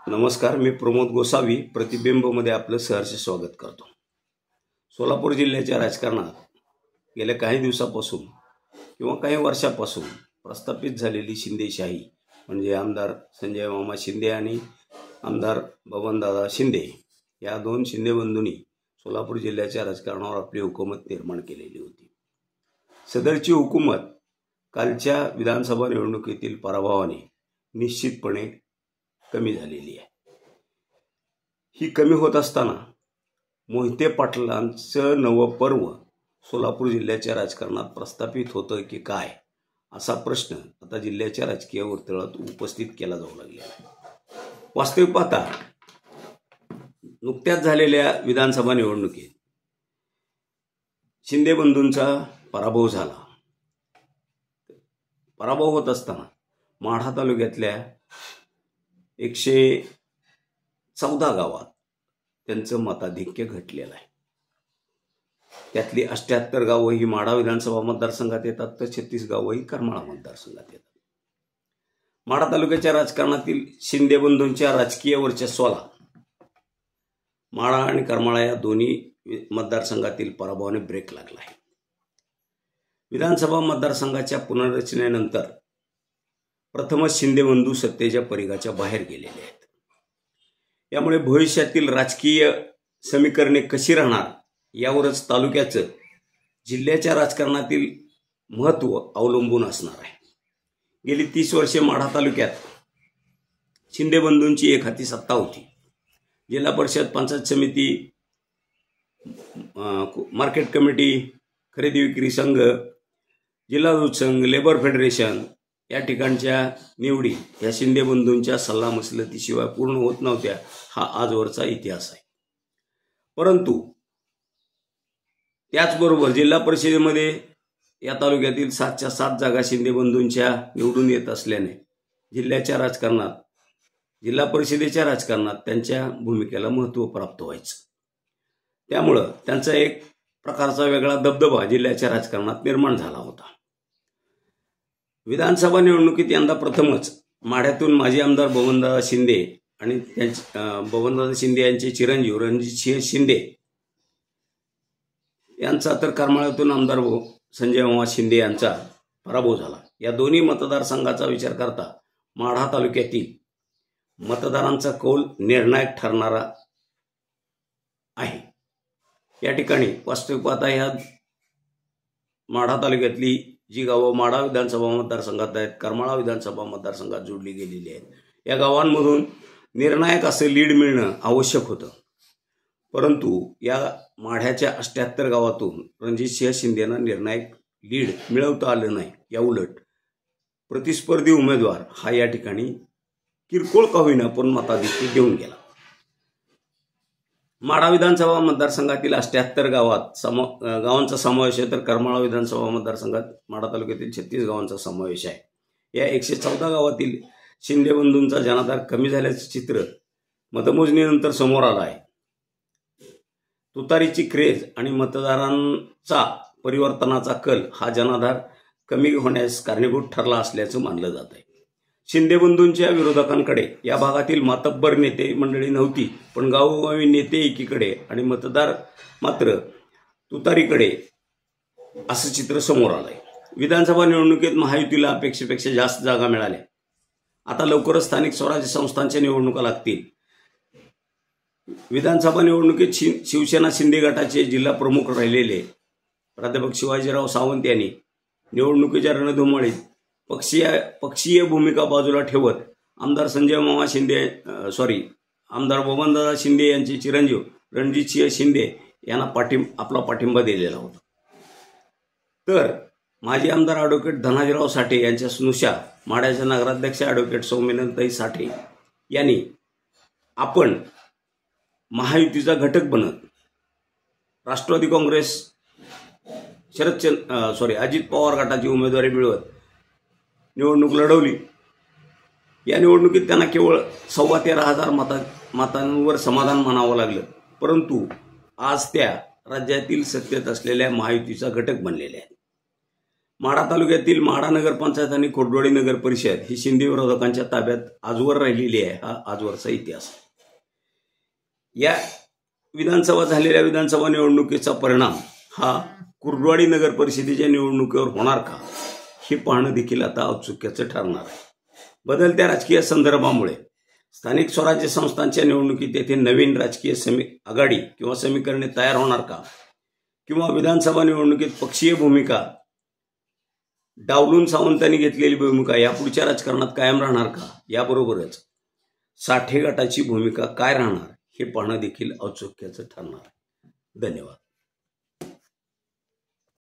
नमस्कार, मी प्रमोद गोसावी प्रतिबिंबमध्ये आपलं सहर्ष स्वागत करतो। सोलापूर जिल्ह्याच्या राजकारणात गेल्या काही दिवसापासून किंवा काही वर्षापासून प्रस्थापित झालेली शिंदेशाही म्हणजे आमदार संजय मामा शिंदे आणि आमदार बबनदादा शिंदे या दोन शिंदे बंधूंनी सोलापूर जिल्ह्याच्या राजकारणावर आपली हुकूमत निर्माण केलेली होती। सदरची हुकूमत कालच्या विधानसभा निवडणुकीतील पराभवाने निश्चितपणे कमी झालेली आहे। ही कमी होत असताना मोहिते पाटलांचं नवं पर्व सोलापूर जिल्ह्याच्या राजकारणात प्रस्थापित होतं की काय असा प्रश्न आता जिल्ह्याच्या राजकीय वर्तुळात उपस्थित केला जाऊ लागला आहे। वास्तविक पाहता नुकत्याच झालेल्या विधानसभा निवडणुकीत शिंदे बंधूंचा पराभव झाला। पराभव होत असताना माढा तालुक्यातल्या 114 गावात त्यांचं मताधिक्य घटलेलं आहे। त्यातली 78 गावं ही माढा विधानसभा मतदारसंघात येतात, तर 36 गावं ही करमाळा मतदारसंघात येतात। माढा तालुक्याच्या राजकारणातील शिंदे बंधूंच्या राजकीय वर्चस्वाला माढा आणि करमाळा या दोन्ही मतदारसंघातील पराभवाने ब्रेक लागला आहे। विधानसभा मतदारसंघाच्या पुनर्रचनेनंतर प्रथमच शिंदे बंधू सत्तेच्या परिघाच्या बाहेर गेलेले आहेत। यामुळे भविष्यातील राजकीय समीकरणे कशी राहणार यावरच तालुक्याचं जिल्ह्याच्या राजकारणातील महत्त्व अवलंबून असणार आहे। गेली 30 वर्षे माढा तालुक्यात शिंदे बंधूंची एकहाती सत्ता होती। जिल्हा परिषद, पंचायत समिती, मार्केट कमिटी, खरेदी विक्री संघ, जिल्हा दूध संघ, लेबर फेडरेशन या ठिकाणच्या निवडी या शिंदे बंधूंच्या सल्लामसलतीशिवाय पूर्ण होत नव्हत्या, हा आजवरचा इतिहास आहे। परंतु त्याचबरोबर जिल्हा परिषदेमध्ये या तालुक्यातील 7च्या 7 जागा शिंदे बंधूंच्या निवडून येत असल्याने जिल्ह्याच्या राजकारणात, जिल्हा परिषदेच्या राजकारणात त्यांच्या भूमिकेला महत्त्व प्राप्त व्हायचं। त्यामुळं त्यांचा एक प्रकारचा वेगळा दबदबा जिल्ह्याच्या राजकारणात निर्माण झाला होता। विधानसभा निवडणुकीत यंदा प्रथमच माढ्यातून माजी आमदार बबनदादा शिंदे आणि बबनदादा शिंदे यांचे चिरंजीव रणजितसिंह शिंदे यांचा तर करमाळ्यातून आमदार संजय मामा शिंदे यांचा पराभव झाला। या दोन्ही मतदारसंघाचा विचार करता माढा तालुक्यातील मतदारांचा कौल निर्णायक ठरणारा आहे। या ठिकाणी वास्तविक पाहता या माढा तालुक्यातली जी गावं माढा विधानसभा मतदारसंघात आहेत, करमाळा विधानसभा मतदारसंघात जोडली गेलेली आहेत, या गावांमधून निर्णायक असं लीड मिळणं आवश्यक होतं। परंतु या माढ्याच्या 78 गावातून रणजितसिंह शिंदेंना निर्णायक लीड मिळवता आलं नाही। या उलट प्रतिस्पर्धी उमेदवार हा या ठिकाणी किरकोळ का होईना पण मताधिक्य देऊन गेला। माढा विधानसभा मतदारसंघातील 78 गावांचा समावेश आहे, तर करमाळा विधानसभा मतदारसंघात माढा तालुक्यातील 36 गावांचा समावेश आहे। या 114 गावातील शिंदे बंधूंचा जनाधार कमी झाल्याचं चित्र मतमोजणीनंतर समोर आलं आहे। तुतारीची क्रेज आणि मतदारांचा परिवर्तनाचा कल हा जनाधार कमी होण्यास कारणीभूत ठरला असल्याचं मानलं जात आहे। शिंदे बंधूंच्या विरोधकांकडे या भागातील मातब्बर नेते मंडळी नव्हती, पण गावोगावी नेते एकीकडे आणि मतदार मात्र तुतारीकडे असं चित्र समोर आलंय। विधानसभा निवडणुकीत महायुतीला अपेक्षेपेक्षा जास्त जागा मिळाल्या। आता लवकरच स्थानिक स्वराज्य संस्थांच्या निवडणुका लागतील। विधानसभा निवडणुकीत शिवसेना शिंदे गटाचे जिल्हा प्रमुख राहिलेले प्राध्यापक शिवाजीराव सावंत यांनी निवडणुकीच्या रणधुमाळीत पक्षीय भूमिका बाजूला ठेवत आमदार संजय मामा आमदार बबनदादा शिंदे यांचे चिरंजीव रणजितसिंह शिंदे यांना आपला पाठिंबा दिलेला होता। तर माजी आमदार ॲडव्होकेट धनाजीराव साठे यांच्या स्नुषा माढ्याच्या नगराध्यक्ष ॲडव्होकेट सौमिनताई साठे यांनी आपण महायुतीचा घटक बनत राष्ट्रवादी काँग्रेस अजित पवार गटाची उमेदवारी मिळवत निवडणूक लढवली। या निवडणुकीत त्यांना केवळ 13,500 मतांवर समाधान मानावं लागलं, परंतु आज त्या राज्यातील सत्तेत असलेल्या महायुतीचा घटक बनलेल्या आहेत। माढा तालुक्यातील माढा नगरपंचायत आणि कोटवाडी नगर परिषद ही शिंदे विरोधकांच्या ताब्यात आजवर राहिलेली आहे. हा आजवरचा इतिहास. या झालेल्या विधानसभा निवडणुकीचा परिणाम हा कुर्डवाडी नगर परिषदेच्या निवडणुकीवर होणार का हे पाहणं देखील आता औत्सुक्याचं ठरणार आहे. बदलत्या राजकीय संदर्भामुळे स्थानिक स्वराज्य संस्थांच्या निवडणुकीत येथे नवीन राजकीय आघाडी किंवा समीकरणे तयार होणार का, किंवा विधानसभा निवडणुकीत पक्षीय भूमिका डावलून सावंतांनी घेतलेली भूमिका यापुढच्या राजकारणात कायम राहणार का, याबरोबरच साठे गटाची भूमिका काय राहणार हे पाहणं देखील औत्सुक्याचं ठरणार आहे. धन्यवाद.